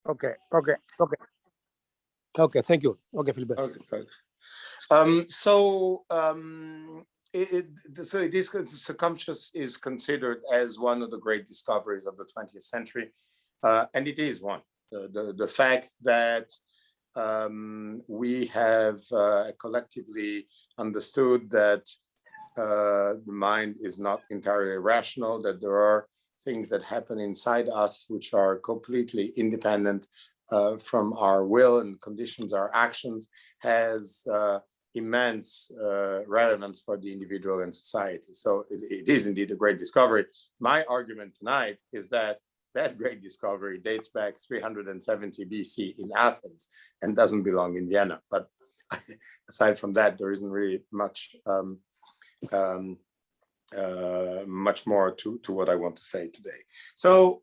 Okay, okay, okay, okay. Thank you. Okay, Philippe. Okay, good. Um, so um, it is subconscious is considered as one of the great discoveries of the 20th century, and it is one. The fact that we have collectively understood that the mind is not entirely rational, that there are things that happen inside us which are completely independent from our will and conditions our actions, has immense relevance for the individual and society. So it is indeed a great discovery. My argument tonight is that that great discovery dates back 370 BC in Athens and doesn't belong in Vienna. But aside from that, there isn't really um, much more to what I want to say today. So,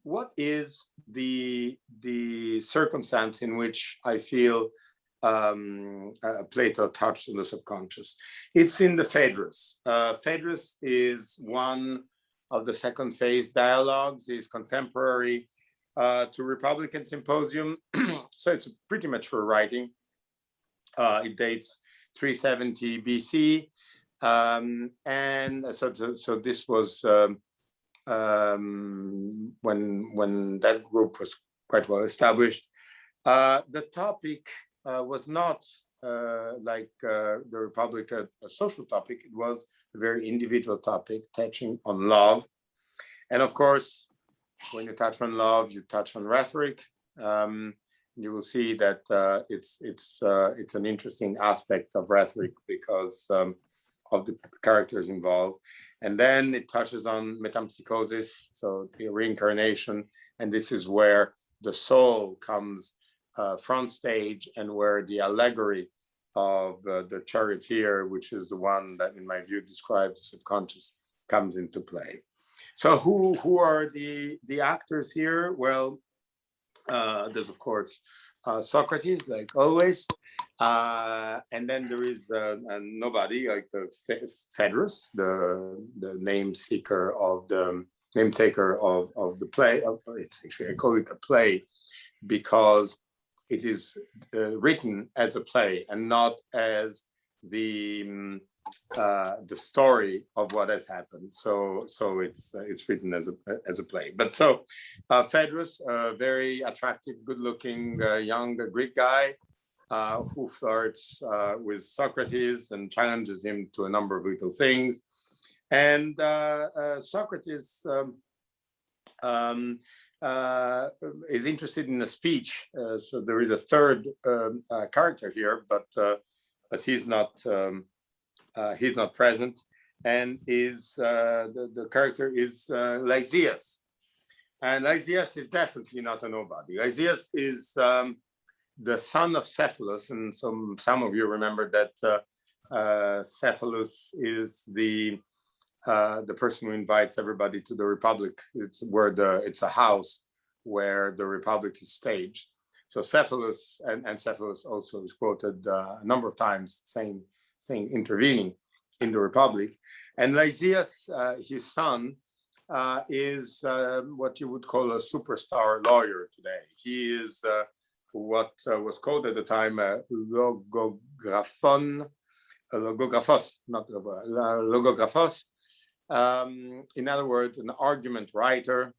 what is the circumstance in which I feel Plato touched on the subconscious? It's in the Phaedrus. Phaedrus is one of the second phase dialogues, is contemporary to Republican Symposium. So it's a pretty mature writing. It dates 370 BC. And so this was when that group was quite well established. The topic was not like the Republic, a social topic. It was a very individual topic, touching on love. And of course, when you touch on love, you touch on rhetoric. You will see that it's an interesting aspect of rhetoric because of the characters involved. And then it touches on metempsychosis, so the reincarnation. And this is where the soul comes front stage and where the allegory of the charioteer, which is the one that in my view describes the subconscious, comes into play. So who are the actors here? Well, there's of course Socrates, like always, and then there is nobody like the Phaedrus, the namesmaker of the play. It's actually, I call it a play because it is written as a play and not as the story of what has happened. So it's written as a play. But so Phaedrus, a very attractive, good-looking young Greek guy who flirts with Socrates and challenges him to a number of little things. And Socrates is interested in a speech. So there is a third character here, but he's not present, and is the character is Lysias. And Lysias is definitely not a nobody. Lysias is the son of Cephalus, and some of you remember that Cephalus is the person who invites everybody to the Republic. It's a house where the Republic is staged. So Cephalus, and Cephalus also is quoted a number of times saying thing intervening in the Republic. And Lysias, his son, is what you would call a superstar lawyer today. He is what was called at the time logographos. In other words, an argument writer,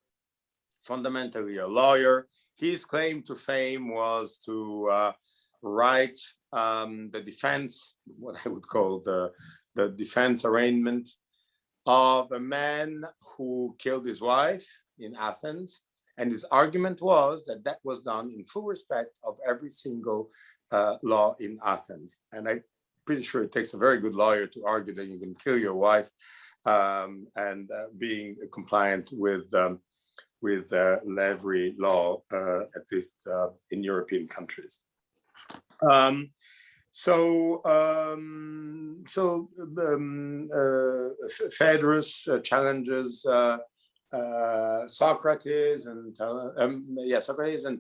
fundamentally a lawyer. His claim to fame was to write the defense, what I would call the defense arraignment of a man who killed his wife in Athens. And his argument was that that was done in full respect of every single law in Athens. And I'm pretty sure it takes a very good lawyer to argue that you can kill your wife and being compliant with every law, at least in European countries. Phaedrus challenges Socrates and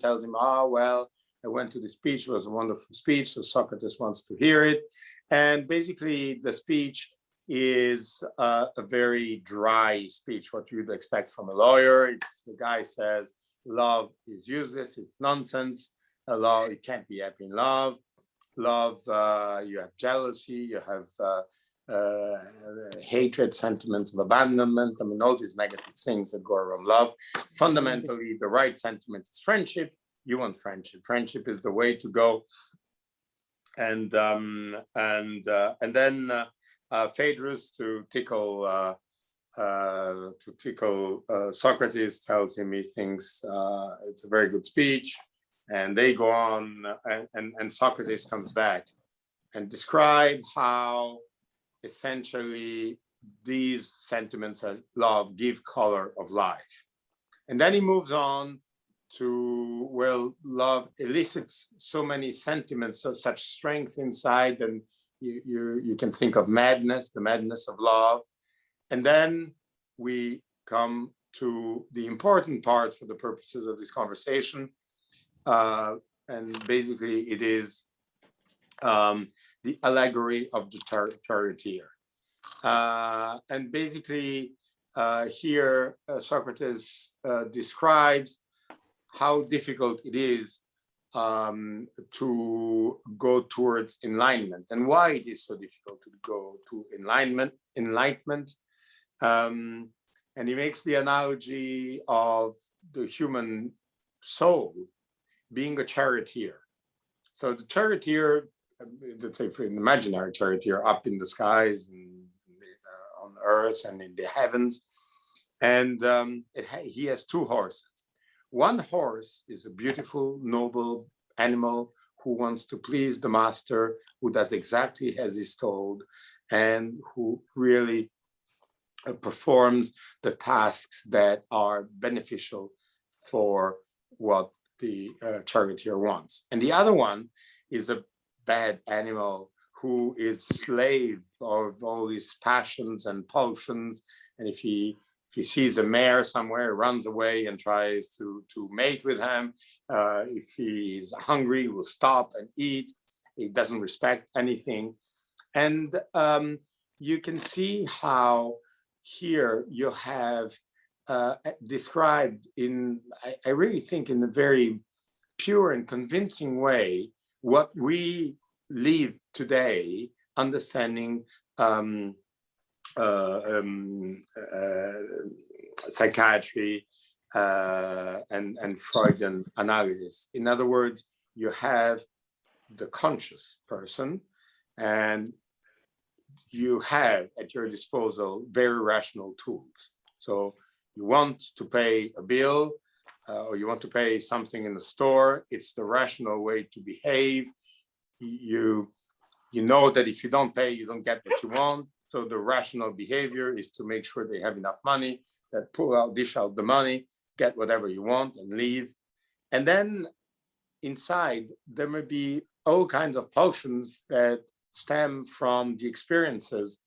tells him, well, I went to the speech, it was a wonderful speech, so Socrates wants to hear it. And basically the speech is a very dry speech, what you'd expect from a lawyer. The guy says, love is useless, it's nonsense. Love, you can't be happy in love. Love, you have jealousy, you have hatred, sentiments of abandonment. I mean, all these negative things that go around love. Fundamentally, the right sentiment is friendship. You want friendship. Friendship is the way to go. And then Phaedrus, to tickle Socrates, tells him he thinks it's a very good speech, and they go on, and Socrates comes back and describe how essentially these sentiments of love give color of life. And then he moves on to, well, love elicits so many sentiments of such strength inside, and you can think of madness, the madness of love. And then we come to the important part for the purposes of this conversation. And basically it is the allegory of the charioteer. And basically here Socrates describes how difficult it is to go towards enlightenment, and why it is so difficult to go to enlightenment. And he makes the analogy of the human soul being a charioteer. So the charioteer, let's say for an imaginary charioteer up in the skies and on earth and in the heavens, and he has two horses. One horse is a beautiful, noble animal who wants to please the master, who does exactly as he's told, and who really performs the tasks that are beneficial for what the charioteer wants. And the other one is a bad animal who is slave of all these passions and pulsions. And if he sees a mare somewhere, he runs away and tries to mate with him. If he's hungry, he will stop and eat. He doesn't respect anything. And you can see how here you have described in, I really think, in a very pure and convincing way, what we live today, understanding psychiatry and Freudian analysis. In other words, you have the conscious person, and you have at your disposal very rational tools. So you want to pay a bill, or you want to pay something in the store, it's the rational way to behave. You know that if you don't pay, you don't get what you want. So the rational behavior is to make sure they have enough money, that dish out the money, get whatever you want and leave. And then inside, there may be all kinds of pulsions that stem from the experiences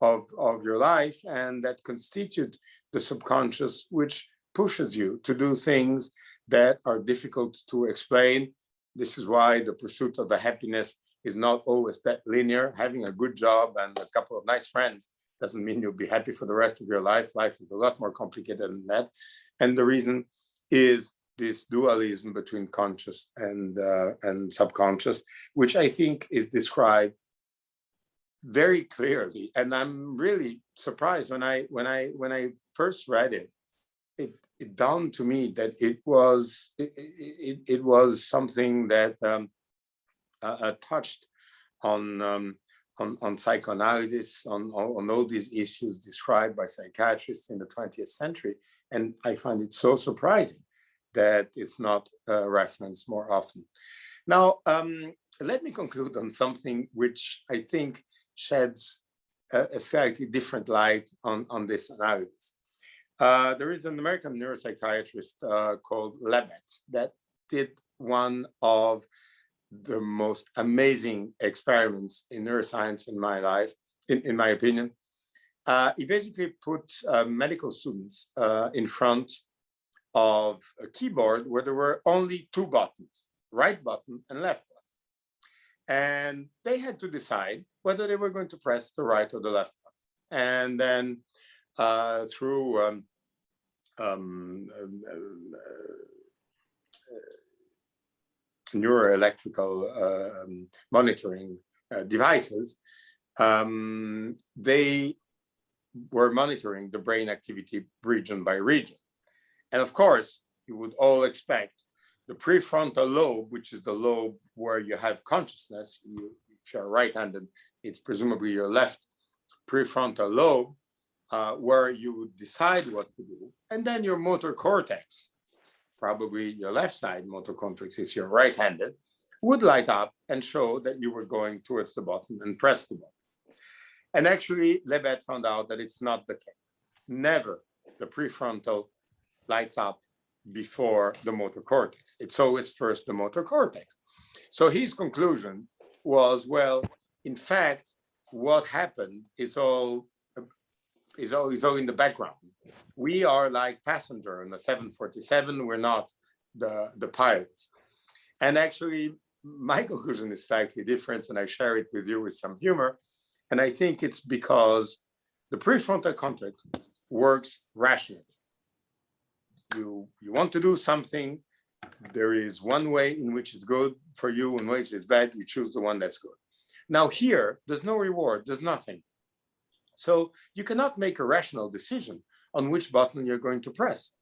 of your life and that constitute the subconscious, which pushes you to do things that are difficult to explain. This is why the pursuit of the happiness is not always that linear. Having a good job and a couple of nice friends doesn't mean you'll be happy for the rest of your life. Life is a lot more complicated than that. And the reason is this dualism between conscious and subconscious, which I think is described very clearly. And I'm really surprised when I first read it, it dawned to me that it was something that touched on psychoanalysis, on all these issues described by psychiatrists in the 20th century. And I find it so surprising that it's not referenced more often. Now, let me conclude on something which I think sheds a slightly different light on this analysis. There is an American neuropsychiatrist called Lebet that did one of the most amazing experiments in neuroscience in my life, in my opinion. He basically put medical students in front of a keyboard where there were only two buttons, right button and left button. And they had to decide whether they were going to press the right or the left button. And then through neuroelectrical monitoring devices, they were monitoring the brain activity region by region. And of course, you would all expect the prefrontal lobe, which is the lobe where you have consciousness. If you're right-handed, it's presumably your left prefrontal lobe, where you would decide what to do. And then your motor cortex, probably your left side motor cortex, if you're right-handed, would light up and show that you were going towards the button and press the button. And actually, Lebed found out that it's not the case. Never the prefrontal lights up before the motor cortex. It's always first the motor cortex. So his conclusion was, well, in fact, what happened is all in the background. We are like passenger in the 747. We're not the pilots. And actually, my conclusion is slightly different, and I share it with you with some humor. And I think it's because the prefrontal cortex works rationally. You want to do something, there is one way in which it's good for you and which it's bad, you choose the one that's good. Now here, there's no reward, there's nothing. So you cannot make a rational decision on which button you're going to press.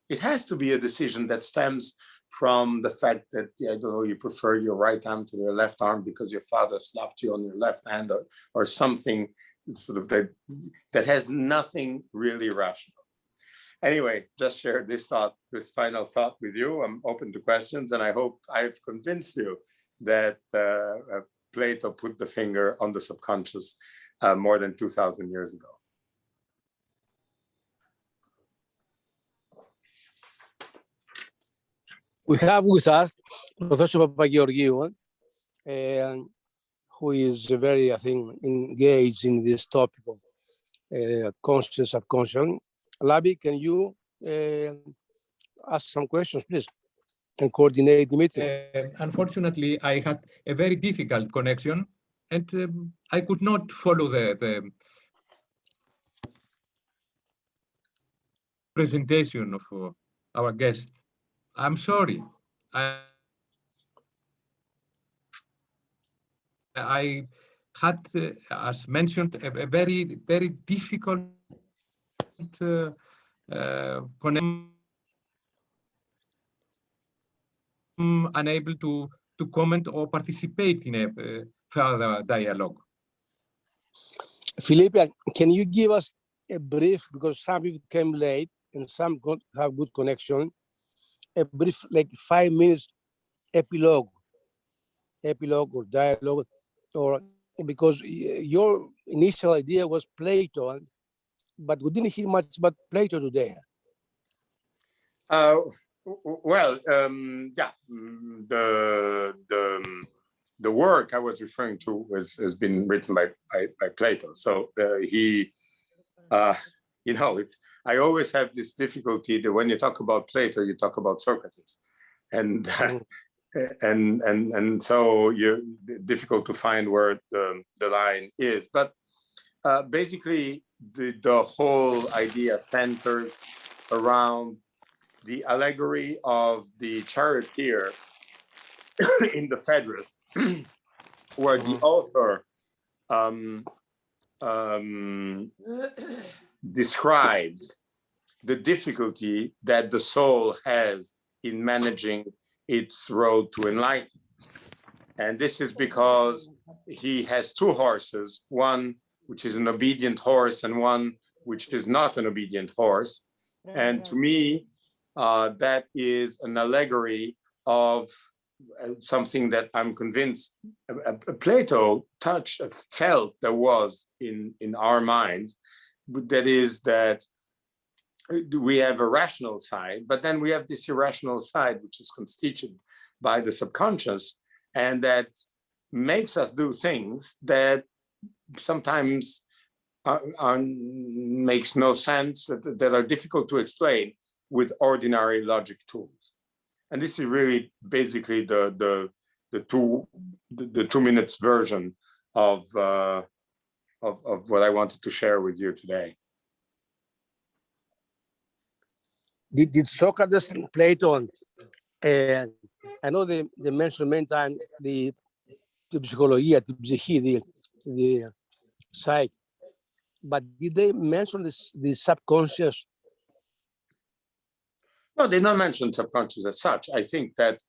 It has to be a decision that stems from the fact that, I don't know, you prefer your right arm to your left arm because your father slapped you on your left hand, or something sort of that has nothing really rational. Anyway, just share this final thought with you. I'm open to questions, and I hope I've convinced you that Plato put the finger on the subconscious more than 2,000 years ago. We have with us Professor Papageorgiou, who is very, I think, engaged in this topic of conscious, subconscious. Labi, can you ask some questions, please, and coordinate the meeting? Unfortunately, I had a very difficult connection, and I could not follow the presentation of our guest. I'm sorry. I had, as mentioned, a very, very difficult connection. Unable to comment or participate in a further dialogue. Philippe, can you give us a brief, because some people came late and some have good connection, a brief, like 5 minutes epilogue or dialogue, or because your initial idea was Plato, but we didn't hear much about Plato today. Well, yeah, the work I was referring to has been written by Plato. So he, you know, I always have this difficulty that when you talk about Plato, you talk about Socrates, and and so you're difficult to find where the line is. But basically, the whole idea centers around the allegory of the charioteer in the Phaedrus, where the author describes the difficulty that the soul has in managing its road to enlightenment. And this is because he has two horses, one which is an obedient horse and one which is not an obedient horse. And to me, that is an allegory of something that I'm convinced Plato felt there was in our minds. That is that we have a rational side, but then we have this irrational side, which is constituted by the subconscious, and that makes us do things that sometimes makes no sense, that are difficult to explain with ordinary logic tools. And this is really basically the 2 minutes version of what I wanted to share with you today. did Socrates and Plato, and I know they mentioned many times the psychology, the psyche, the psyche, but did they mention the subconscious? No, they don't mention subconscious as such. I think that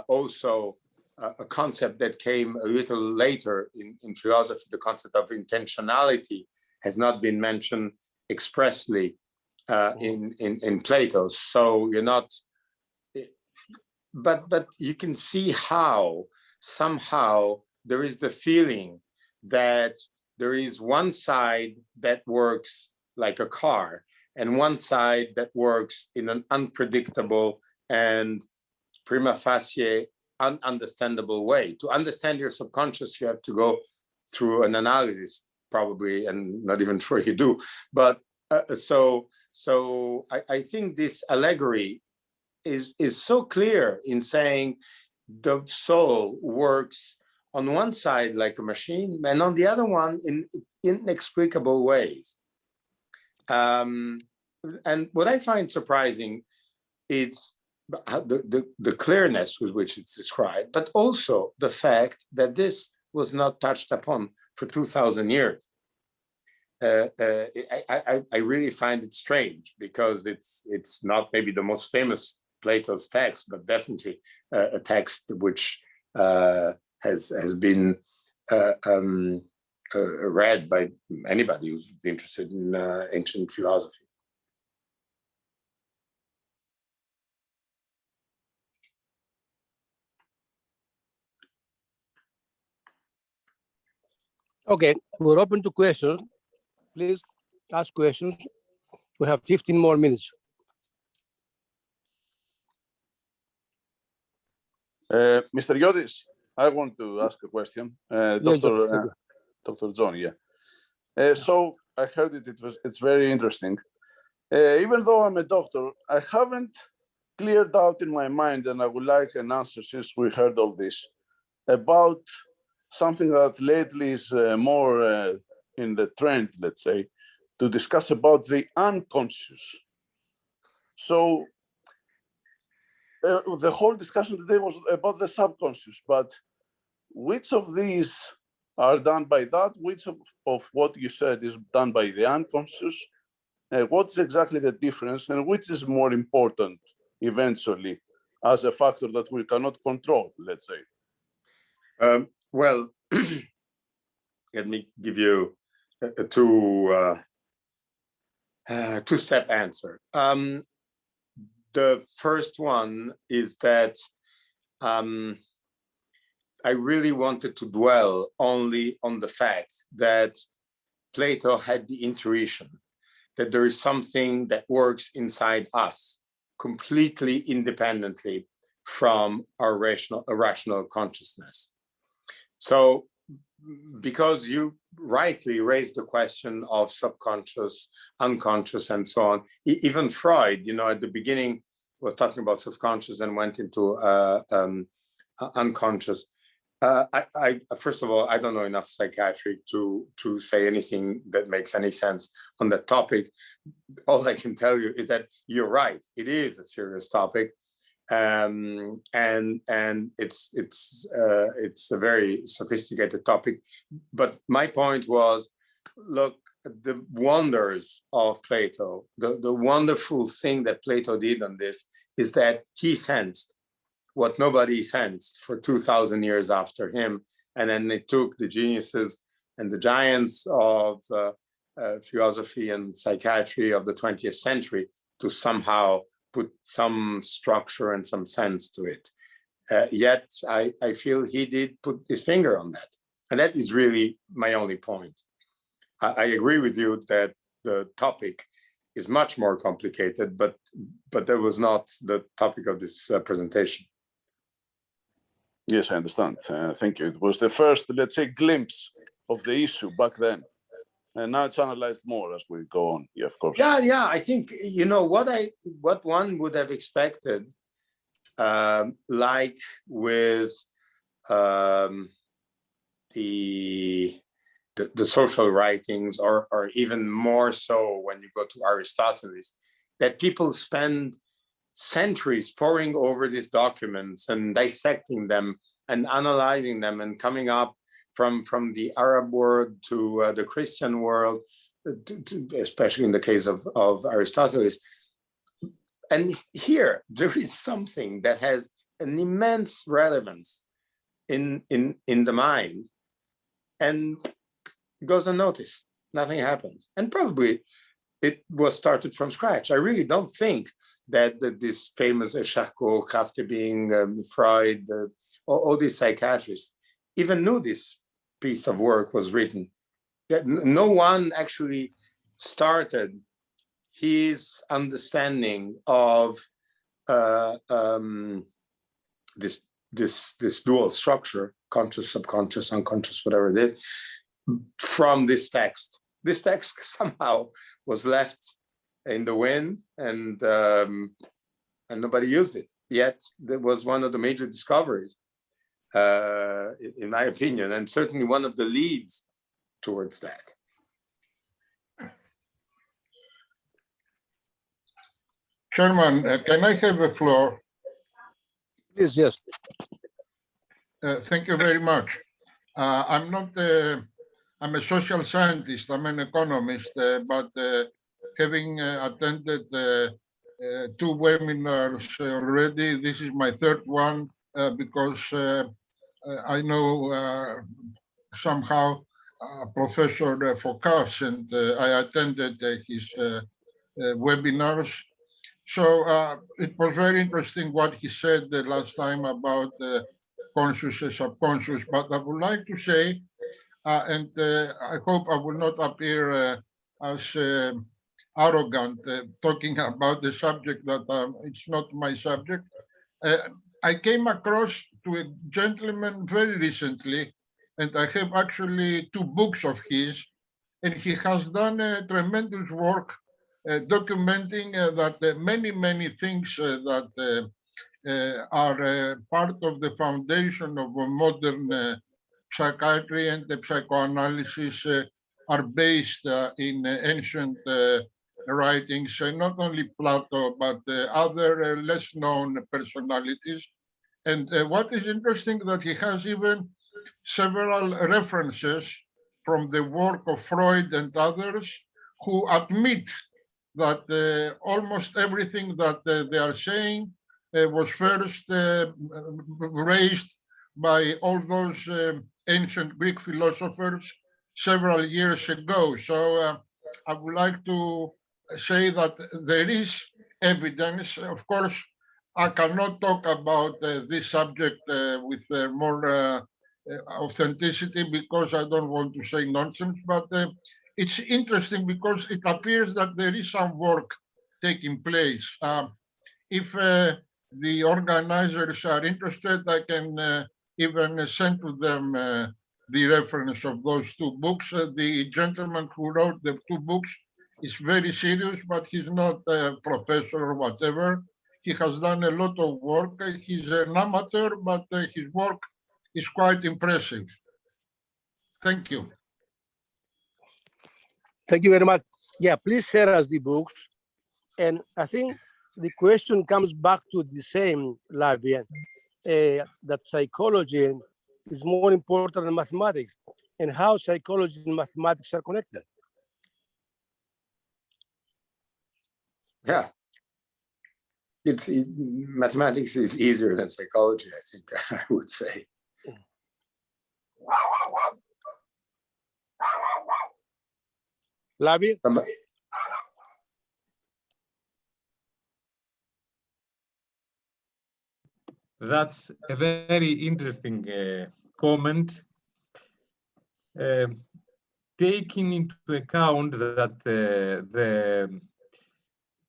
also a concept that came a little later in philosophy, the concept of intentionality, has not been mentioned expressly in Plato. So you're not, but you can see how somehow there is the feeling that there is one side that works like a car and one side that works in an unpredictable and prima facie ununderstandable way. To understand your subconscious, you have to go through an analysis, probably, and not even sure you do. But so I think this allegory is so clear in saying the soul works on one side like a machine, and on the other one in inexplicable ways. And what I find surprising is the clearness with which it's described, but also the fact that this was not touched upon for 2,000 years. I really find it strange because it's not maybe the most famous Plato's text, but definitely a text which has been read by anybody who's interested in ancient philosophy. Okay, we're open to questions. Please ask questions. We have 15 more minutes. Mr. Yodis, I want to ask a question. Dr. John, yeah. So I heard it's very interesting. Even though I'm a doctor, I haven't cleared out in my mind, and I would like an answer since we heard all this, about something that lately is more in the trend, let's say, to discuss about the unconscious. So the whole discussion today was about the subconscious, but which of these are done by that? Which of what you said is done by the unconscious? What's exactly the difference, and which is more important eventually as a factor that we cannot control, let's say? Well, let me give you a two-step answer. The first one is that I really wanted to dwell only on the fact that Plato had the intuition that there is something that works inside us completely independently from our rational consciousness. So, because you rightly raised the question of subconscious, unconscious, and so on, even Freud, at the beginning was talking about subconscious and went into unconscious. First of all, I don't know enough psychiatry to say anything that makes any sense on that topic. All I can tell you is that you're right. It is a serious topic, and it's a very sophisticated topic. But my point was, look, the wonders of Plato, the wonderful thing that Plato did on this is that he sensed what nobody sensed for 2,000 years after him. And then it took the geniuses and the giants of philosophy and psychiatry of the 20th century to somehow put some structure and some sense to it. Yet I feel he did put his finger on that. And that is really my only point. I agree with you that the topic is much more complicated, but that was not the topic of this presentation. Yes, I understand. Thank you. It was the first, let's say, glimpse of the issue back then. And now it's analyzed more as we go on. Yeah, of course. Yeah. I think, what one would have expected, like with the social writings, or even more so when you go to Aristotle, that people spend centuries poring over these documents and dissecting them and analyzing them and coming up from the Arab world to the Christian world, especially in the case of Aristotle. And here, there is something that has an immense relevance in the mind, and it goes unnoticed. Nothing happens. And probably it was started from scratch. I really don't think that this famous Charcot, Kraftebing, Freud, all these psychiatrists even knew this piece of work was written. No one actually started his understanding of this dual structure, conscious, subconscious, unconscious, whatever it is, from this text. This text somehow was left in the wind, and nobody used it. Yet that was one of the major discoveries, in my opinion, and certainly one of the leads towards that. Chairman, can I have the floor? Please, yes. Thank you very much. I'm a social scientist, I'm an economist, but having attended 2 webinars already, this is my 3rd one, because I know somehow Professor Foucault, and I attended his webinars. So it was very interesting what he said the last time about conscious and subconscious, but I would like to say, and I hope I will not appear as arrogant talking about the subject that it's not my subject. I came across to a gentleman very recently, and I have actually 2 books of his, and he has done a tremendous work documenting that many things that are part of the foundation of modern psychiatry and the psychoanalysis are based in ancient writings, not only Plato, but other less known personalities. And what is interesting that he has even several references from the work of Freud and others who admit that almost everything that they are saying was first raised by all those ancient Greek philosophers several years ago. So I would like to say that there is evidence. Of course, I cannot talk about this subject with more authenticity because I don't want to say nonsense, but it's interesting because it appears that there is some work taking place. If the organizers are interested, I can even send to them the reference of those 2 books. The gentleman who wrote the 2 books is very serious, but he's not a professor or whatever. He has done a lot of work. He's an amateur, but his work is quite impressive. Thank you. Thank you very much. Yeah, please share us the books. And I think the question comes back to the same, Lavian, that psychology is more important than mathematics, and how psychology and mathematics are connected. Yeah. Mathematics is easier than psychology, I think I would say. Lavi? That's a very interesting comment. Taking into account that the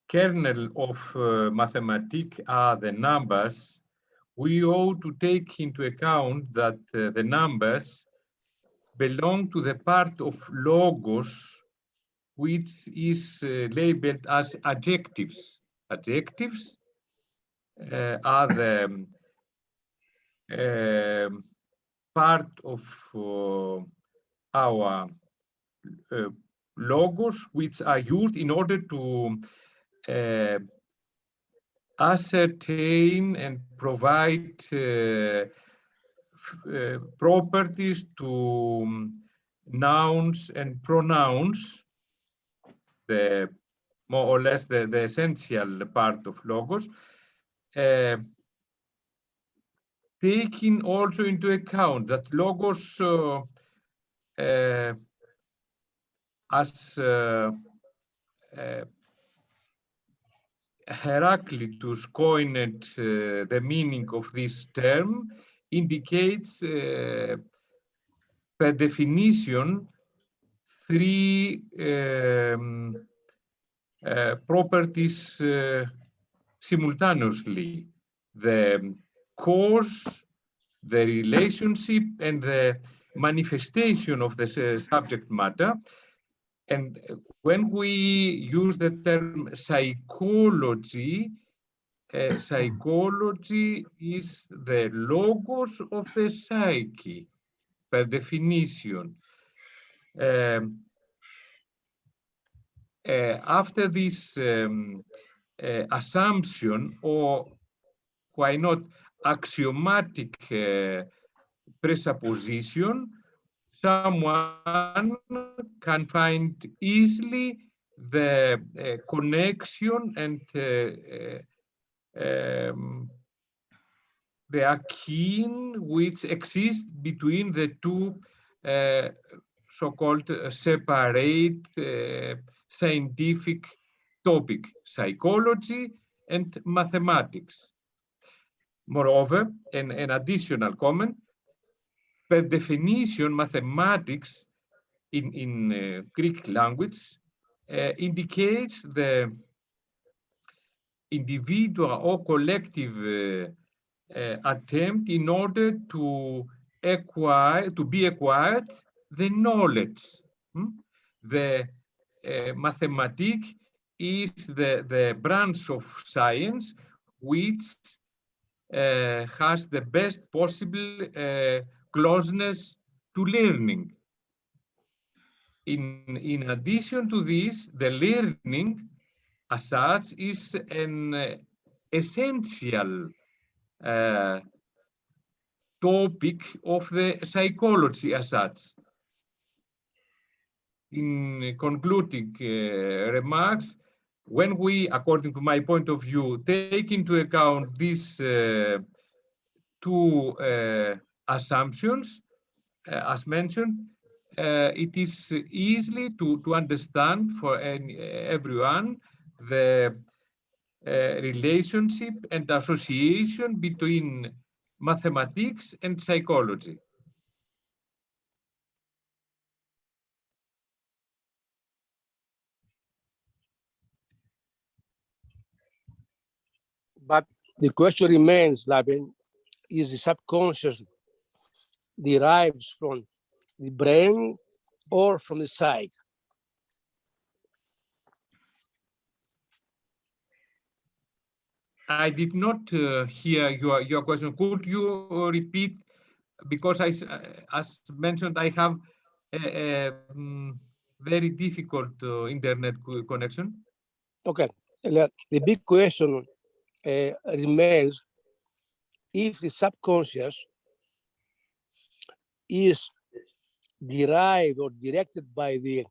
kernel of mathematics are the numbers, we ought to take into account that the numbers belong to the part of logos which is labeled as adjectives. Adjectives are the part of our logos which are used in order to ascertain and provide properties to nouns and pronouns, the more or less the essential part of logos, taking also into account that logos, as Heraclitus coined the meaning of this term, indicates per definition three properties simultaneously: the cause, the relationship, and the manifestation of the subject matter. And when we use the term psychology, psychology is the logos of the psyche, per definition. After this assumption, or why not axiomatic presupposition, someone can find easily the connection and the akin which exists between the two so-called separate scientific topic, psychology and mathematics. Moreover, an additional comment, per definition, mathematics in Greek language indicates the individual or collective attempt in order to be acquired the knowledge. The mathematics is the branch of science which has the best possible closeness to learning. In addition to this, the learning as such is an essential topic of the psychology as such. In concluding remarks, when we, according to my point of view, take into account these two assumptions, as mentioned, it is easily to understand for everyone the relationship and association between mathematics and psychology. But the question remains, Laben, is the subconscious derives from the brain or from the psyche? I did not hear your question. Could you repeat? Because as mentioned, I have a very difficult internet connection. Okay, the big question remains if the subconscious is derived or directed by the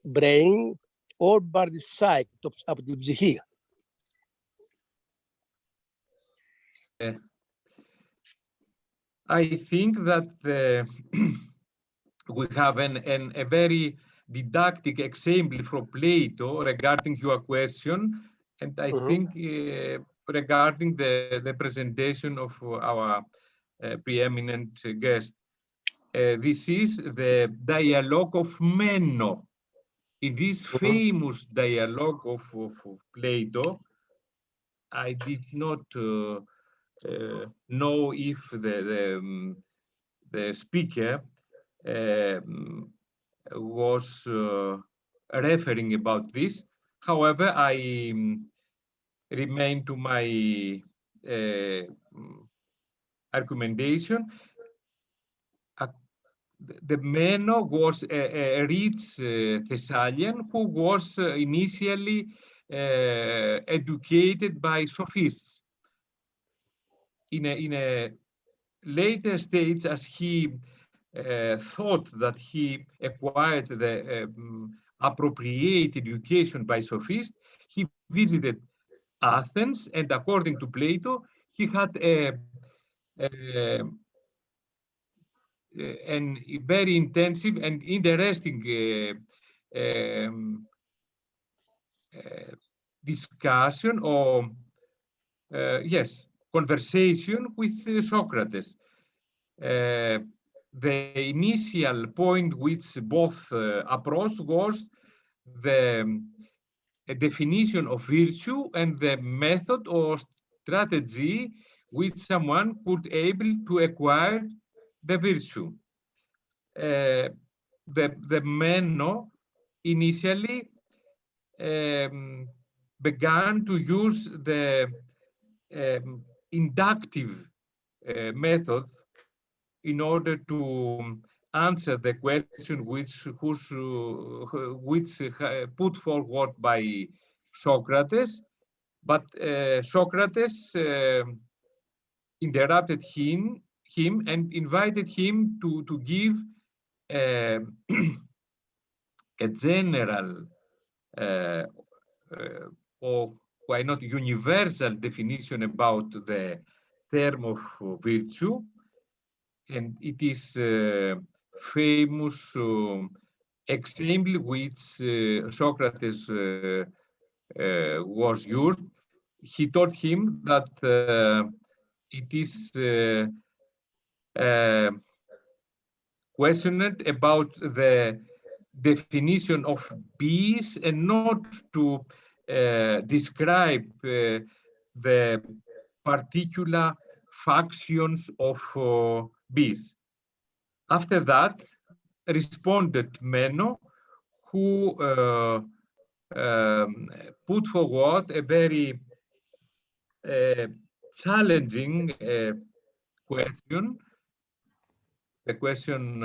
brain or by the psyche of the psyche. I think that we have a very didactic example from Plato regarding your question, and I think regarding the presentation of our preeminent guest. This is the dialogue of Meno. In this famous dialogue of Plato, I did not know if the speaker was referring about this. However, I remain to my argumentation. The Meno was a rich Thessalian who was initially educated by sophists. In a later stage, as he thought that he acquired the appropriate education by sophists, he visited Athens, and according to Plato, he had a very intensive and interesting discussion or yes, conversation with Socrates. The initial point which both approached was the definition of virtue and the method or strategy which someone could able to acquire the virtue. The Meno initially began to use the inductive method in order to answer the question which put forward by Socrates, but Socrates interrupted him and invited him to give a general or why not universal definition about the term of virtue, and it is famous example which Socrates was used. He told him that it is questioned about the definition of bees and not to describe the particular factions of bees. After that, responded Meno, who put forward a very challenging question. The question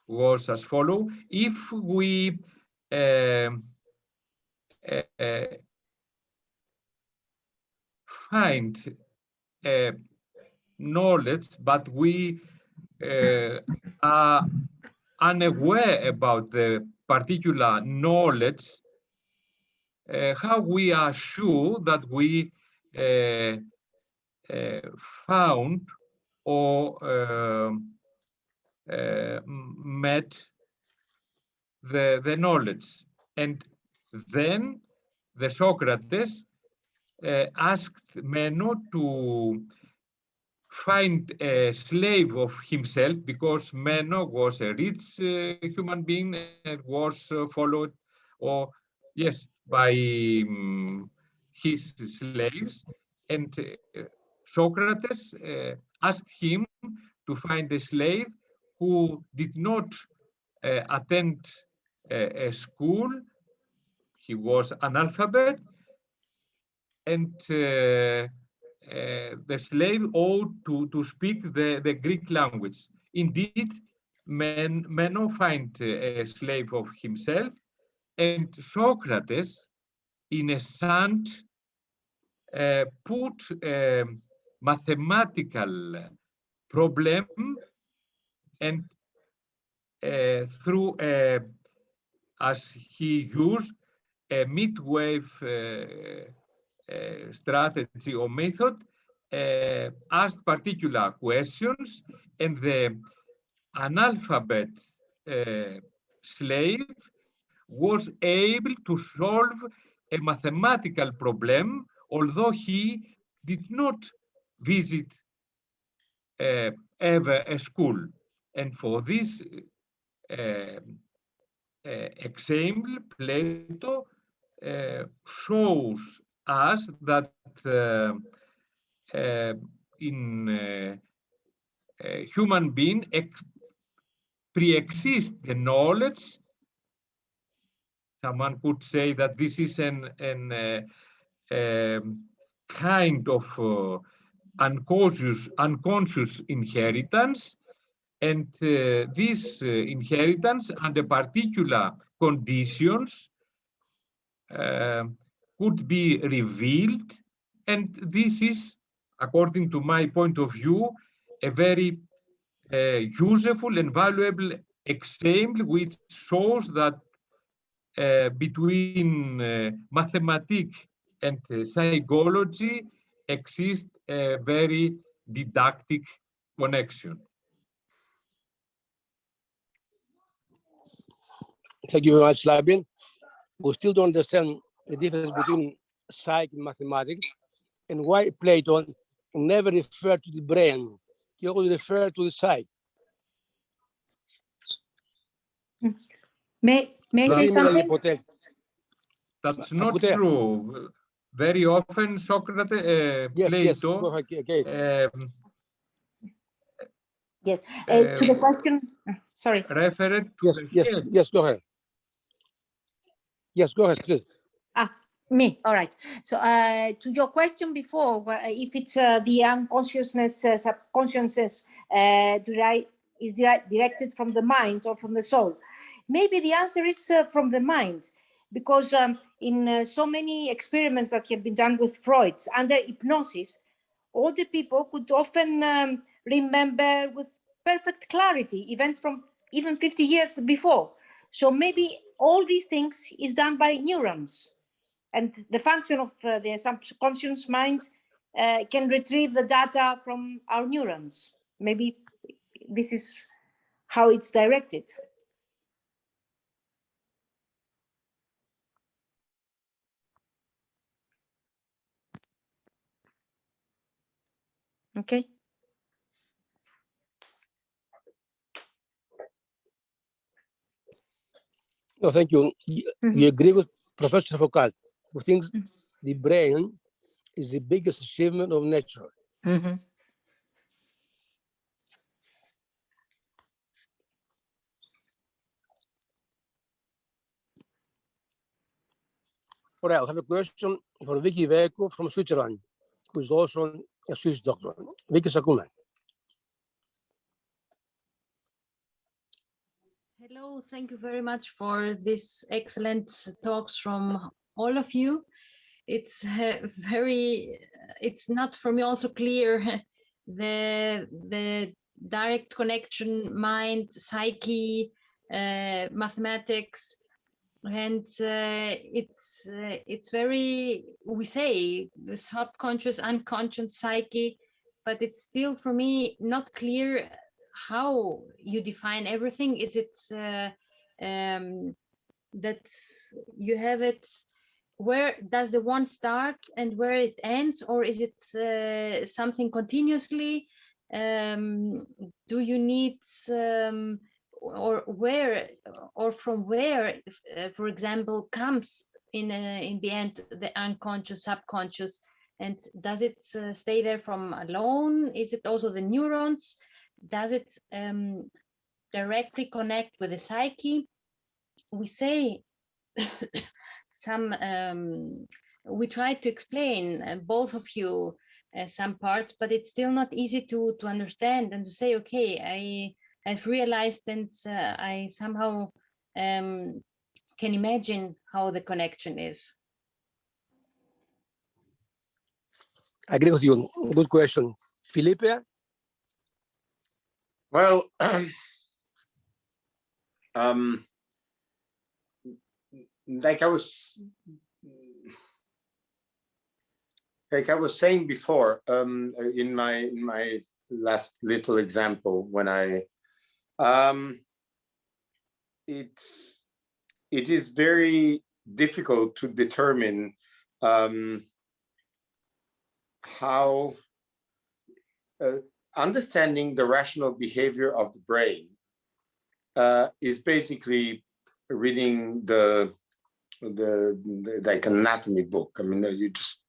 was as follows: if we find knowledge, but we are unaware about the particular knowledge, how we are sure that we found or met the knowledge. And then the Socrates asked Meno to find a slave of himself, because Meno was a rich human being and was followed, or yes, by his slaves. And Socrates asked him to find a slave who did not attend a school. He was analphabet, and the slave ought to speak the Greek language. Indeed, Meno find a slave of himself, and Socrates, in a sound, put a mathematical problem, and through as he used a mid-wave strategy or method, asked particular questions, and the analphabet slave was able to solve a mathematical problem, although he did not visit ever a school. And for this example, Plato shows us that in human being pre-exist the knowledge. Someone could say that this is an kind of unconscious inheritance, and this inheritance under particular conditions could be revealed. And this is, according to my point of view, a very useful and valuable example which shows that between mathematics and psychology exists a very didactic connection. Thank you very much, Labin. We still don't understand the difference between psych and mathematics and why Plato never referred to the brain. He always referred to the psyche. May I say something? That's not true. Very often Socrates, Plato, yes, to the question, sorry. Referred to yes, go ahead. Yes, go ahead, please. Me, all right. So to your question before, if it's the unconsciousness, subconsciousness is directed from the mind or from the soul, maybe the answer is from the mind, because in so many experiments that have been done with Freud under hypnosis, all the people could often remember with perfect clarity events from even 50 years before. So maybe all these things is done by neurons, and the function of the subconscious mind can retrieve the data from our neurons. Maybe this is how it's directed. Okay. No, thank you. You agree with Professor Foucault, who thinks the brain is the biggest achievement of nature. All right, I have a question for Vicky Veco from Switzerland, who is also a Swiss doctor. Vicky Sakuna. Hello, thank you very much for this excellent talks from all of you. It's it's not for me also clear the direct connection, mind, psyche, mathematics, and it's very, we say the subconscious, unconscious, psyche, but it's still for me not clear how you define everything. Is it that you have it, where does the one start and where it ends, or is it something continuously? Do you need or where or from where, for example, comes in the end the unconscious, subconscious, and does it stay there from alone? Is it also the neurons? Does it directly connect with the psyche? We say some, we try to explain, both of you, some parts, but it's still not easy to understand and to say, okay, I've realized, and I somehow can imagine how the connection is. I agree with you. Good question. Philippe? Well, like I was saying before, in my last little example, when it is very difficult to determine how understanding the rational behavior of the brain is basically reading the like anatomy book. I mean, you just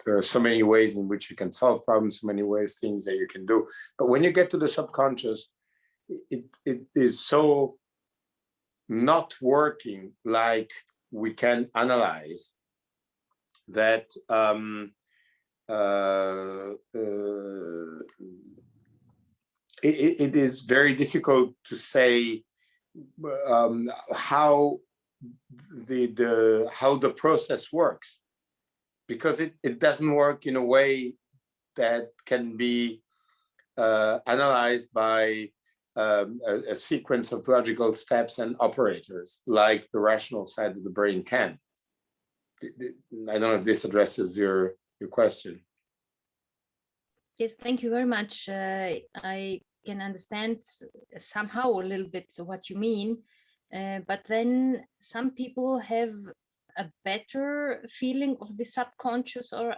there are so many ways in which you can solve problems, so many ways, things that you can do. But when you get to the subconscious, it is so not working like we can analyze that it is very difficult to say how the process works. because it doesn't work in a way that can be analyzed by a sequence of logical steps and operators like the rational side of the brain can. I don't know if this addresses your question. Yes, thank you very much. I can understand somehow a little bit what you mean, but then some people have a better feeling of the subconscious or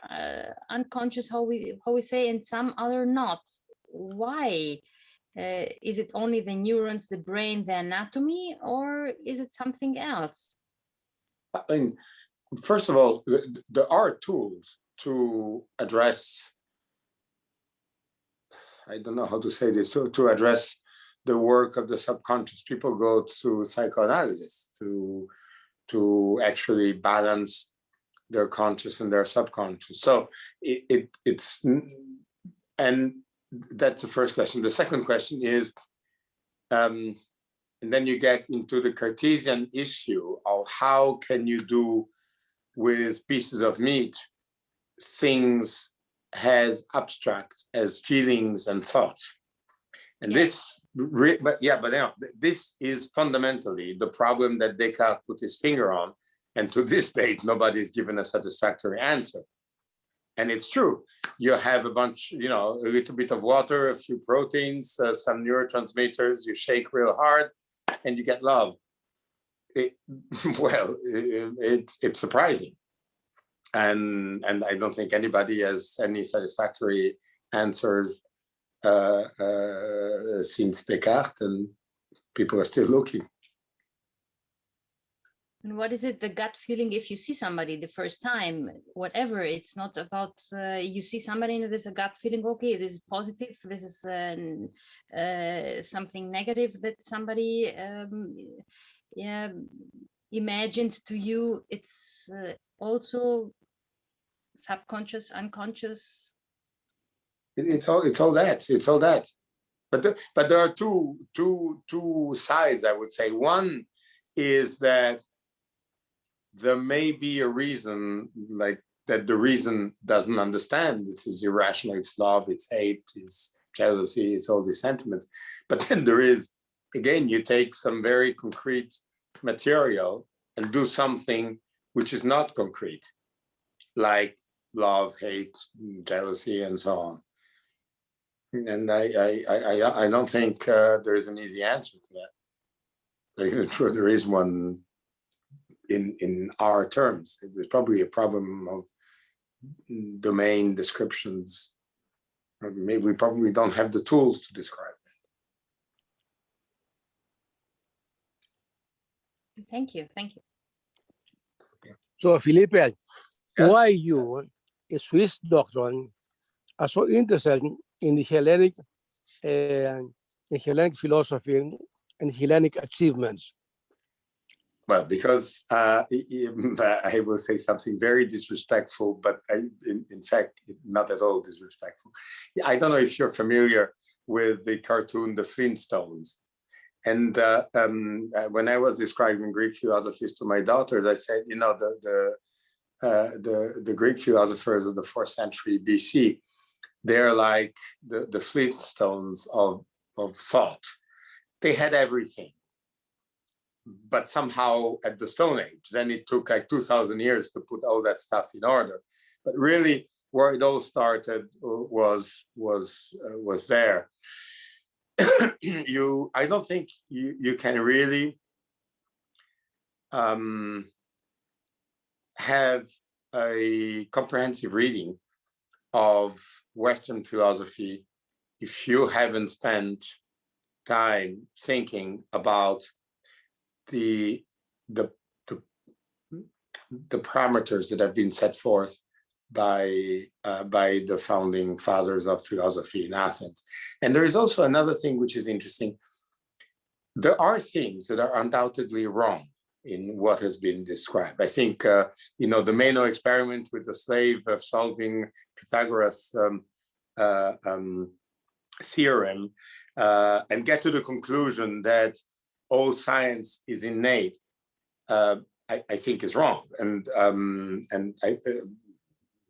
unconscious, how we say, and some other not. Why? Is it only the neurons, the brain, the anatomy, or is it something else? I mean, first of all, there are tools to address, I don't know how to say this, to address the work of the subconscious. People go to psychoanalysis to actually balance their conscious and their subconscious. So it's, and that's the first question. The second question is, and then you get into the Cartesian issue of how can you do with pieces of meat things as abstract as feelings and thoughts. And this, but you know, this is fundamentally the problem that Descartes put his finger on. And to this date, nobody's given a satisfactory answer. And it's true. You have a bunch, you know, a little bit of water, a few proteins, some neurotransmitters, you shake real hard, and you get love. It's surprising. And I don't think anybody has any satisfactory answers since Descartes, and people are still looking. And what is it, the gut feeling, if you see somebody the first time, whatever, it's not about, you see somebody and there's a gut feeling, okay, this is positive, this is something negative that somebody imagines to you. It's also subconscious, unconscious. It's all that. But there are two sides, I would say. One is that there may be a reason, like that the reason doesn't understand. This is irrational, it's love, it's hate, it's jealousy, it's all these sentiments. But then there is, again, you take some very concrete material and do something which is not concrete, like love, hate, jealousy, and so on. And I don't think there is an easy answer to that. I'm sure there is one in our terms. There's probably a problem of domain descriptions. Or maybe we probably don't have the tools to describe that. Thank you. So, Philippe, yes. Why you, a Swiss doctor, are so interested in the Hellenic philosophy and Hellenic achievements? Well, because I will say something very disrespectful, but in fact, not at all disrespectful. I don't know if you're familiar with the cartoon, The Flintstones. And when I was describing Greek philosophies to my daughters, I said, you know, the Greek philosophers of the 4th century BC, they're like the Flintstones of thought. They had everything. But somehow at the Stone Age, then it took like 2,000 years to put all that stuff in order. But really, where it all started was there. I don't think you can really have a comprehensive reading of Western philosophy if you haven't spent time thinking about the parameters that have been set forth by the founding fathers of philosophy in Athens. And there is also another thing which is interesting. There are things that are undoubtedly wrong in what has been described. I think, you know, the Meno experiment with the slave of solving Pythagoras' theorem and get to the conclusion that all science is innate, I think is wrong. And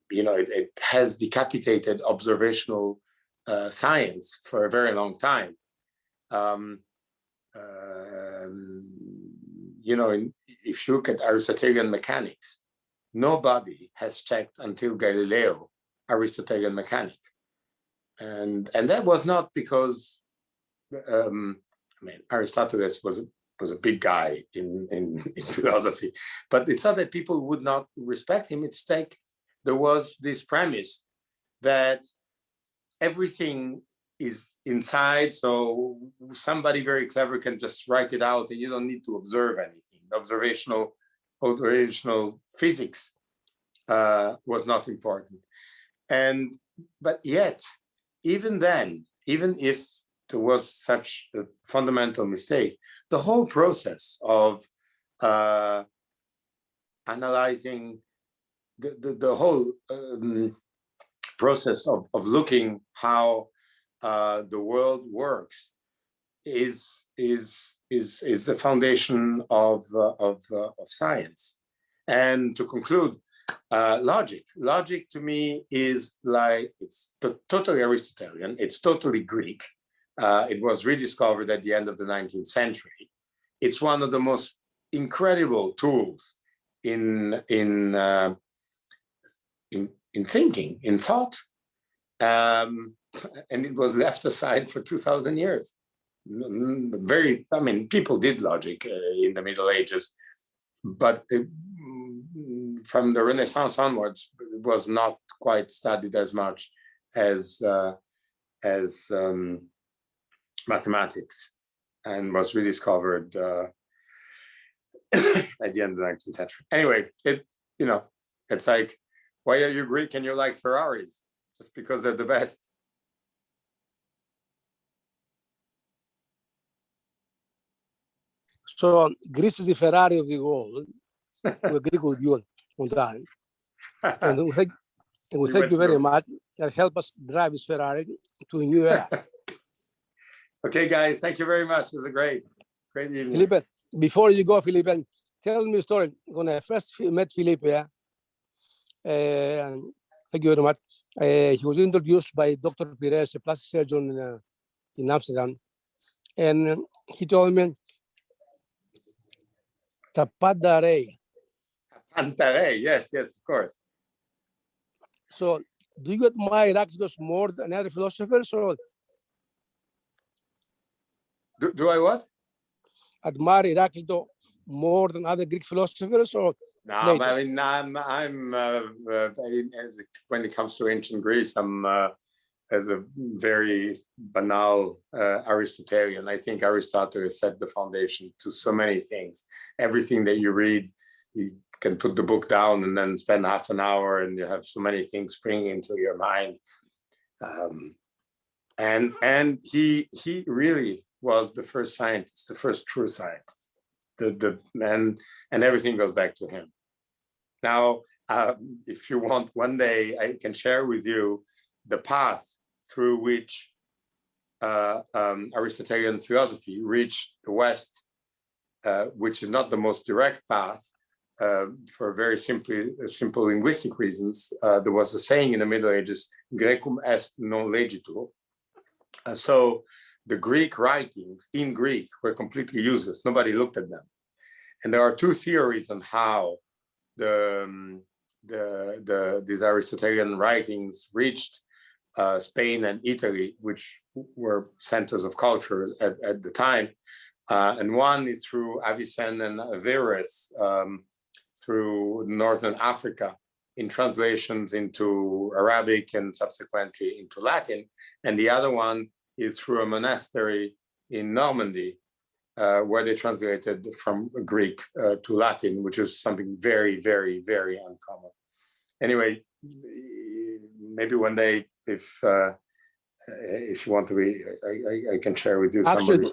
it has decapitated observational science for a very long time. If you look at Aristotelian mechanics, nobody has checked until Galileo Aristotelian mechanic, and that was not because Aristotle was a big guy in philosophy, but it's not that people would not respect him. It's like there was this premise that everything is inside, so somebody very clever can just write it out and you don't need to observe anything. Observational physics was not important. But yet, even then, even if there was such a fundamental mistake, the whole process of analyzing the whole process of looking how the world works is the foundation of science. And to conclude, logic to me is like, it's totally Aristotelian, it's totally Greek. It was rediscovered at the end of the 19th century. It's one of the most incredible tools in thinking, in thought, and it was left aside for 2,000 years. People did logic in the Middle Ages, but from the Renaissance onwards, it was not quite studied as much as mathematics, and was rediscovered at the end of the 19th century. Anyway, it's like, why are you Greek and you like Ferraris? Just because they're the best. So Greece is the Ferrari of the world. We agree with you on that. And we thank you very much that helped us drive this Ferrari to a new era. Okay, guys, thank you very much. It was a great evening. Philippe, before you go, Philippe, tell me a story. When I first met Philippe, and thank you very much. He was introduced by Dr. Pires, a plastic surgeon in Amsterdam, and he told me, Tapadare. Pantare, yes, of course. So, do you admire Heraclitus more than other philosophers, or do I what? Admire Heraclitus more than other Greek philosophers, or no? I'm when it comes to ancient Greece, I'm as a very banal Aristotelian. I think Aristotle set the foundation to so many things. Everything that you read, you can put the book down and then spend half an hour and you have so many things springing into your mind. And he really was the first scientist, the first true scientist. And everything goes back to him. Now, if you want, one day I can share with you the path through which Aristotelian philosophy reached the West, which is not the most direct path for very simple linguistic reasons. There was a saying in the Middle Ages, Grecum est non legitur. So the Greek writings in Greek were completely useless. Nobody looked at them. And there are two theories on how these Aristotelian writings reached Spain and Italy, which were centers of culture at the time. And one is through Avicenne and Averroes, through Northern Africa, in translations into Arabic and subsequently into Latin. And the other one is through a monastery in Normandy, where they translated from Greek to Latin, which is something very, very, very uncommon. Anyway, maybe one day, if you want to be, I can share with you. Actually,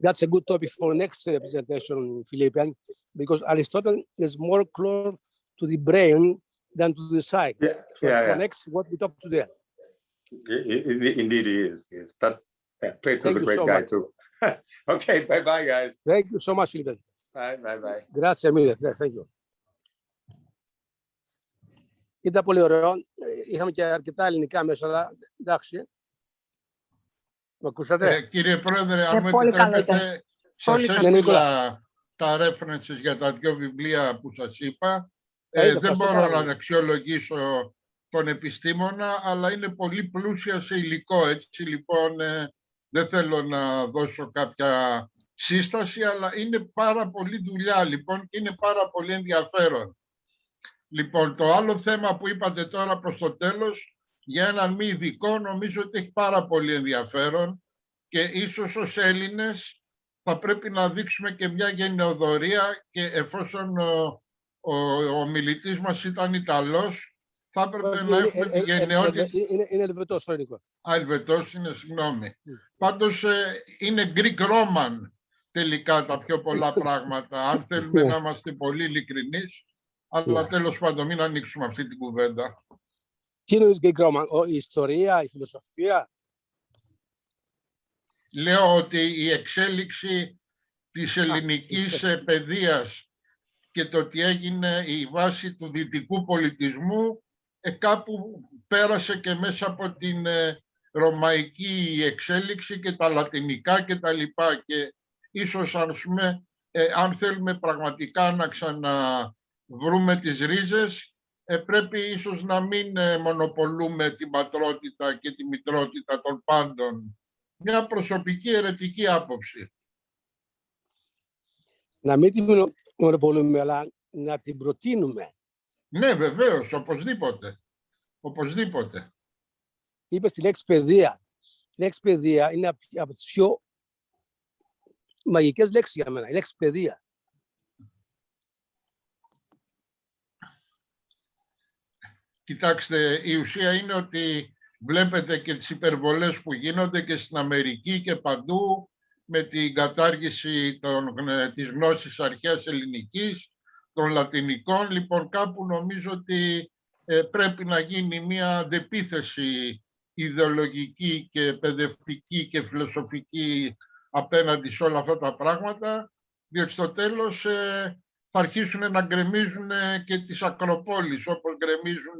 that's a good topic for next presentation, Philippe, because Aristotle is more close to the brain than to the psyche. So it connects what we talk today. Indeed, he is. Yes. But Plato's a great guy too. Okay, bye-bye, guys. Thank you so much, Philippe. Bye. Grazie mille. Thank you. Ήταν πολύ ωραίο. Είχαμε και αρκετά ελληνικά μέσα, αλλά εντάξει. Με ακούσατε? Κύριε Πρόεδρε, αν μου πολύ καλό επιτρέπετε, σας Πολύ καλό. έστειλα τα references για τα δύο βιβλία που σας είπα. Δεν μπορώ να αξιολογήσω τον επιστήμονα, αλλά είναι πολύ πλούσια σε υλικό. Έτσι λοιπόν δεν θέλω να δώσω κάποια σύσταση, αλλά είναι πάρα πολύ δουλειά λοιπόν και είναι πάρα πολύ ενδιαφέρον. Λοιπόν, το άλλο θέμα που είπατε τώρα προς το τέλος, για έναν μη ειδικό, νομίζω ότι έχει πάρα πολύ ενδιαφέρον και ίσως ως Έλληνες θα πρέπει να δείξουμε και μια γενναιοδωρία και εφόσον ο μιλητής μας ήταν Ιταλός, θα έπρεπε να έχουμε τη γενναιότητα. Είναι Ελβετός ο Νίκος. Ελβετός είναι, συγγνώμη. Πάντως είναι Greek Roman τελικά τα πιο πολλά πράγματα, αν θέλουμε να είμαστε πολύ ειλικρινείς. Αλλά τέλος πάντων, μην ανοίξουμε αυτή την κουβέντα. Τι είναι Greek Roman, η ιστορία, η φιλοσοφία? Λέω ότι η εξέλιξη της ελληνικής παιδείας και το ότι έγινε η βάση του δυτικού πολιτισμού κάπου πέρασε και μέσα από την ρωμαϊκή εξέλιξη και τα λατινικά και τα λοιπά. Και ίσως αν θέλουμε πραγματικά να ξαναβρούμε τις ρίζες, πρέπει ίσως να μην μονοπολούμε την πατρότητα και τη μητρότητα των πάντων. Μια προσωπική αιρετική άποψη. Να μην την μονοπολούμε, αλλά να την προτείνουμε. Ναι, βεβαίως, οπωσδήποτε. Οπωσδήποτε. Είπες τη λέξη παιδεία. Η λέξη παιδεία είναι από τις πιο μαγικές λέξεις για μένα. Η λέξη παιδεία. Κοιτάξτε, η ουσία είναι ότι βλέπετε και τις υπερβολές που γίνονται και στην Αμερική και παντού με την κατάργηση της γνώσης αρχαίας ελληνικής, των λατινικών. Λοιπόν, κάπου νομίζω ότι πρέπει να γίνει μια αντεπίθεση ιδεολογική και παιδευτική και φιλοσοφική απέναντι σε όλα αυτά τα πράγματα, διότι στο τέλος θα αρχίσουν να γκρεμίζουν και τις Ακροπόλεις, όπως γκρεμίζουν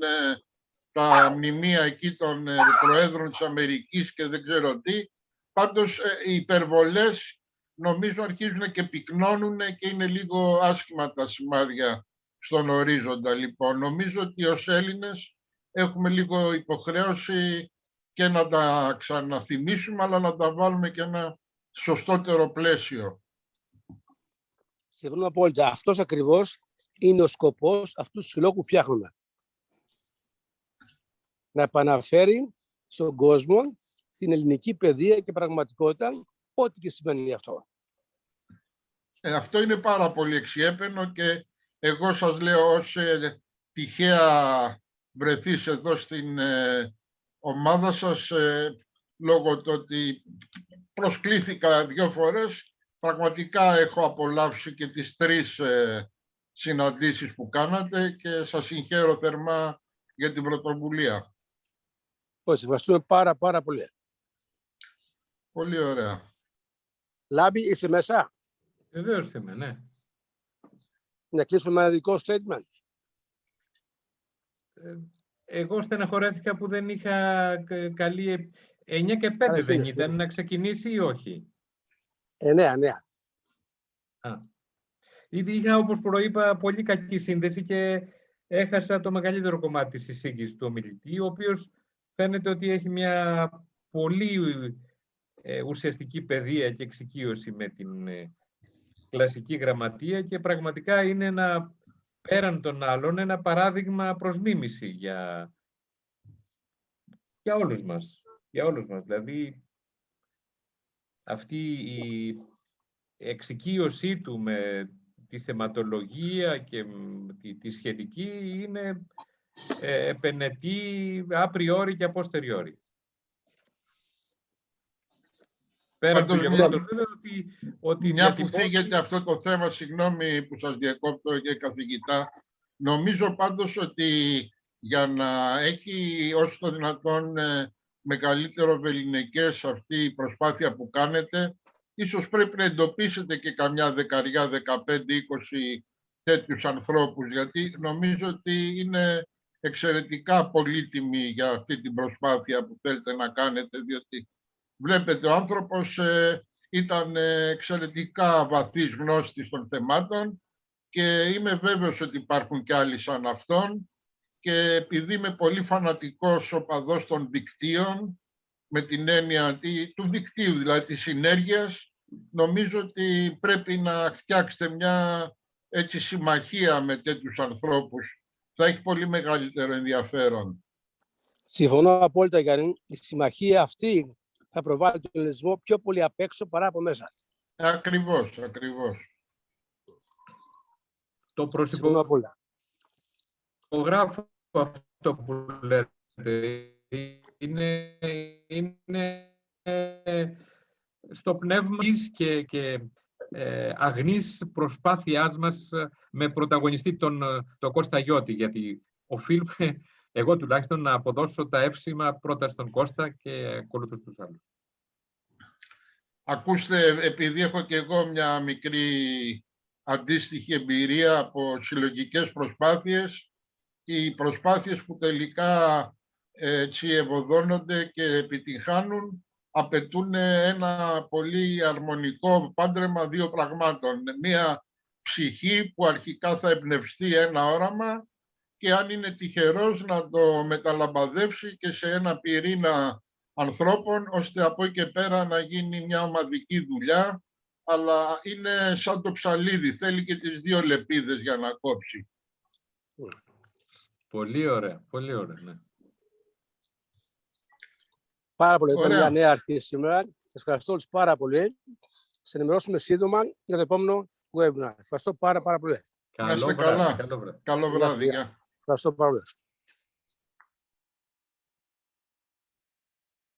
τα μνημεία εκεί των προέδρων της Αμερικής και δεν ξέρω τι. Πάντως οι υπερβολές νομίζω αρχίζουν και πυκνώνουν και είναι λίγο άσχημα τα σημάδια στον ορίζοντα. Λοιπόν, νομίζω ότι ως Έλληνες έχουμε λίγο υποχρέωση και να τα ξαναθυμίσουμε, αλλά να τα βάλουμε και ένα σωστότερο πλαίσιο. Συμφωνώ απόλυτα. Αυτός ακριβώς είναι ο σκοπός αυτού του συλλόγου που φτιάχνουμε. Να επαναφέρει στον κόσμο την ελληνική παιδεία και πραγματικότητα, ό,τι και σημαίνει αυτό. Αυτό είναι πάρα πολύ εξιέπαινο και εγώ σας λέω ως τυχαία βρεθείς εδώ στην ομάδα σας λόγω του ότι προσκλήθηκα 2 φορές. Πραγματικά έχω απολαύσει και τις 3 συναντήσεις που κάνατε και σας συγχαίρω θερμά για την πρωτοβουλία. Σας ευχαριστούμε πάρα πολύ. Πολύ ωραία. Λάμπη, είσαι μέσα? Βεβαίως είμαι, ναι. Να κλείσουμε ένα δικό statement. Εγώ στεναχωρέθηκα που δεν είχα καλή... 9 και 5 δεν ήταν να ξεκινήσει ή όχι? 9. Ήδη είχα, όπως προείπα, πολύ κακή σύνδεση και έχασα το μεγαλύτερο κομμάτι της εισήγησης του ομιλητή, ο οποίος φαίνεται ότι έχει μια πολύ ουσιαστική παιδεία και εξοικείωση με την κλασική γραμματεία και πραγματικά είναι ένα, πέραν των άλλων, ένα παράδειγμα προς μίμηση για όλους μας. Για όλους μας. Δηλαδή, αυτή η εξοικείωσή του με τη θεματολογία και τη σχετική είναι επενετή απριόρι και αποστεριόρι. Πέρα από το γεγονότος ότι μια που φύγεται αυτό το θέμα, συγγνώμη που σας διακόπτω και καθηγητά, νομίζω πάντως ότι για να έχει όσο το δυνατόν μεγαλύτερο βεληνικές αυτή η προσπάθεια που κάνετε, ίσως πρέπει να εντοπίσετε και καμιά 10, 15, 20 τέτοιους ανθρώπους, γιατί νομίζω ότι είναι εξαιρετικά πολύτιμη για αυτή την προσπάθεια που θέλετε να κάνετε, διότι βλέπετε ο άνθρωπος ήταν εξαιρετικά βαθύς γνώστης των θεμάτων και είμαι βέβαιος ότι υπάρχουν και άλλοι σαν αυτόν, και επειδή είμαι πολύ φανατικός οπαδός των δικτύων, με την έννοια του δικτύου, δηλαδή της συνέργειας, νομίζω ότι πρέπει να φτιάξετε μια έτσι συμμαχία με τέτοιους ανθρώπους. Θα έχει πολύ μεγαλύτερο ενδιαφέρον. Συμφωνώ απόλυτα, Γιάννη. Η συμμαχία αυτή θα προβάλλει τον ελληνισμό πιο πολύ απ' έξω παρά από μέσα. Ακριβώς, ακριβώς. Το Συμφωνώ απόλυτα. προσυπογράφω αυτό που λέτε. Είναι στο πνεύμα και αγνής προσπάθειάς μας με πρωταγωνιστή τον Κώστα Γιώτη, γιατί οφείλουμε, εγώ τουλάχιστον, να αποδώσω τα εύσημα πρώτα στον Κώστα και ακολούθω στους άλλους. Ακούστε, επειδή έχω και εγώ μια μικρή αντίστοιχη εμπειρία από συλλογικές προσπάθειες, οι προσπάθειες που τελικά έτσι ευωδώνονται και επιτυγχάνουν απαιτούν ένα πολύ αρμονικό πάντρεμα δύο πραγμάτων. Μία ψυχή που αρχικά θα εμπνευστεί ένα όραμα και αν είναι τυχερός να το μεταλαμπαδεύσει και σε ένα πυρήνα ανθρώπων, ώστε από εκεί και πέρα να γίνει μια ομαδική δουλειά, αλλά είναι σαν το ψαλίδι, θέλει και τις δύο λεπίδες για να κόψει. Πολύ ωραία, πολύ ωραία, ναι. Πάρα πολύ. Ήταν μια νέα αρχή σήμερα. Σας ευχαριστώ όλους πάρα πολύ. Σε ενημερώσουμε σύντομα για το επόμενο webinar. Ευχαριστώ πάρα πολύ. Καλό βράδυ. Ευχαριστώ πάρα πολύ.